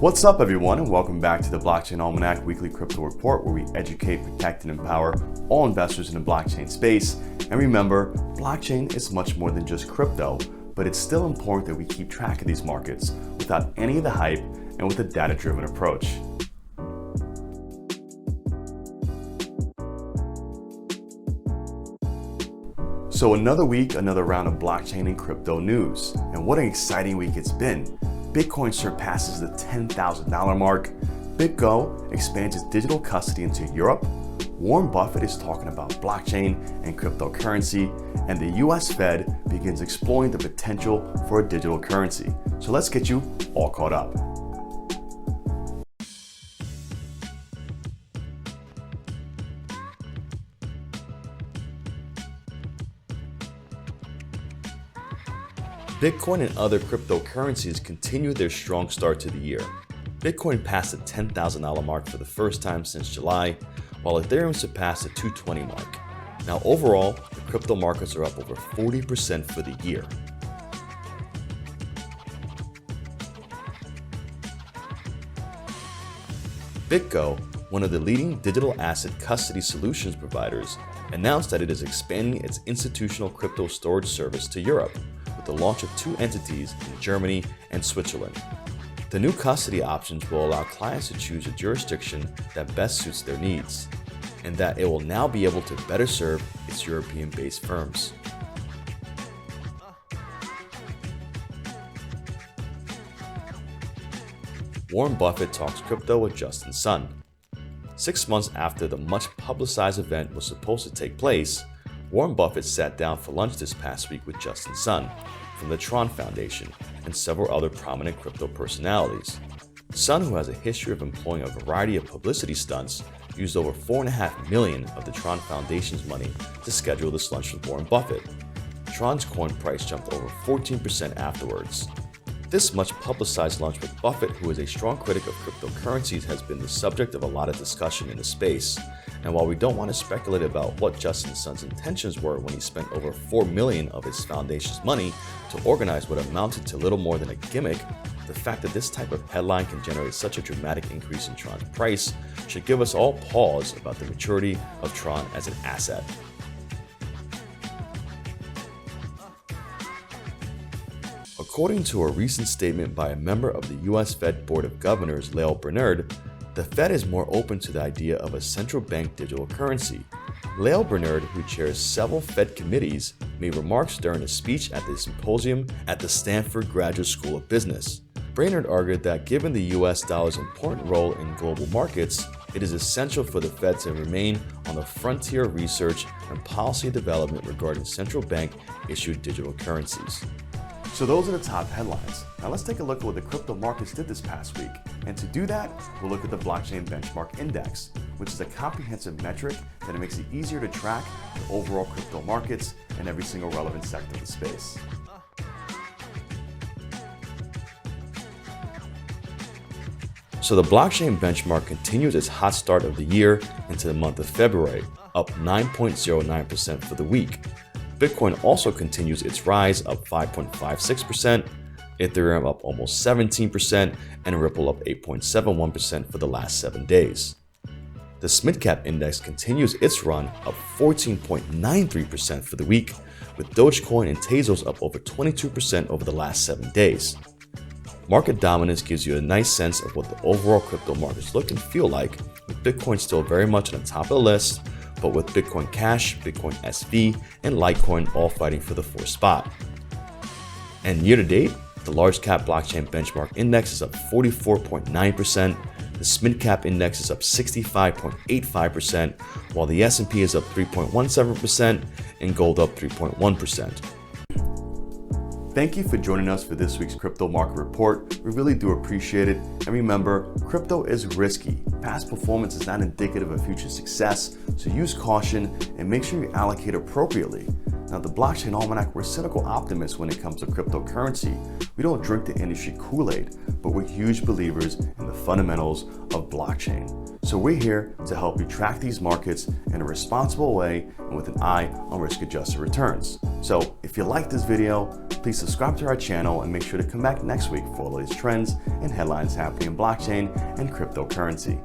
What's up, everyone, and welcome back to the Blockchain Almanac Weekly Crypto Report, where we educate, protect, and empower all investors in the blockchain space. And remember, blockchain is much more than just crypto, but it's still important that we keep track of these markets without any of the hype and with a data-driven approach. So another week, another round of blockchain and crypto news. And what an exciting week it's been. Bitcoin surpasses the $10,000 mark. BitGo expands its digital custody into Europe. Warren Buffett is talking about blockchain and cryptocurrency. And the US Fed begins exploring the potential for a digital currency. So let's get you all caught up. Bitcoin and other cryptocurrencies continue their strong start to the year. Bitcoin passed the $10,000 mark for the first time since July, while Ethereum surpassed the $220 mark. Now overall, the crypto markets are up over 40% for the year. BitGo, one of the leading digital asset custody solutions providers, announced that it is expanding its institutional crypto storage service to Europe, the launch of 2 entities in Germany and Switzerland. The new custody options will allow clients to choose a jurisdiction that best suits their needs, and that it will now be able to better serve its European-based firms. Warren Buffett talks crypto with Justin Sun. 6 months after the much-publicized event was supposed to take place, Warren Buffett sat down for lunch this past week with Justin Sun from the Tron Foundation and several other prominent crypto personalities. Sun, who has a history of employing a variety of publicity stunts, used over $4.5 million of the Tron Foundation's money to schedule this lunch with Warren Buffett. Tron's coin price jumped over 14% afterwards. This much publicized lunch with Buffett, who is a strong critic of cryptocurrencies, has been the subject of a lot of discussion in the space. And while we don't want to speculate about what Justin Sun's intentions were when he spent over $4 million of his foundation's money to organize what amounted to little more than a gimmick, the fact that this type of headline can generate such a dramatic increase in Tron's price should give us all pause about the maturity of Tron as an asset. According to a recent statement by a member of the US Fed Board of Governors, Lael Brainerd, the Fed is more open to the idea of a central bank digital currency. Lael Brainerd, who chairs several Fed committees, made remarks during a speech at the symposium at the Stanford Graduate School of Business. Brainerd argued that given the US dollar's important role in global markets, it is essential for the Fed to remain on the frontier of research and policy development regarding central bank-issued digital currencies. So those are the top headlines. Now let's take a look at what the crypto markets did this past week. And to do that, we'll look at the Blockchain Benchmark Index, which is a comprehensive metric that makes it easier to track the overall crypto markets and every single relevant sector of the space. So the Blockchain Benchmark continues its hot start of the year into the month of February, up 9.09% for the week. Bitcoin also continues its rise, up 5.56%, Ethereum up almost 17%, and Ripple up 8.71% for the last 7 days. The SMID-Cap Index continues its run, up 14.93% for the week, with Dogecoin and Tezos up over 22% over the last 7 days. Market dominance gives you a nice sense of what the overall crypto markets look and feel like, with Bitcoin still very much on the top of the list, but with Bitcoin Cash, Bitcoin SV, and Litecoin all fighting for the 4th spot. And year to date, the large cap blockchain benchmark index is up 44.9%, the SMID cap index is up 65.85%, while the S&P is up 3.17% and gold up 3.1%. Thank you for joining us for this week's Crypto Market Report. We really do appreciate it. And remember, crypto is risky. Past performance is not indicative of future success, so use caution and make sure you allocate appropriately. Now, the Blockchain Almanac, we're cynical optimists when it comes to cryptocurrency. We don't drink the industry Kool-Aid, but we're huge believers in the fundamentals of blockchain. So we're here to help you track these markets in a responsible way and with an eye on risk-adjusted returns. So if you like this video, please subscribe to our channel and make sure to come back next week for all these trends and headlines happening in blockchain and cryptocurrency.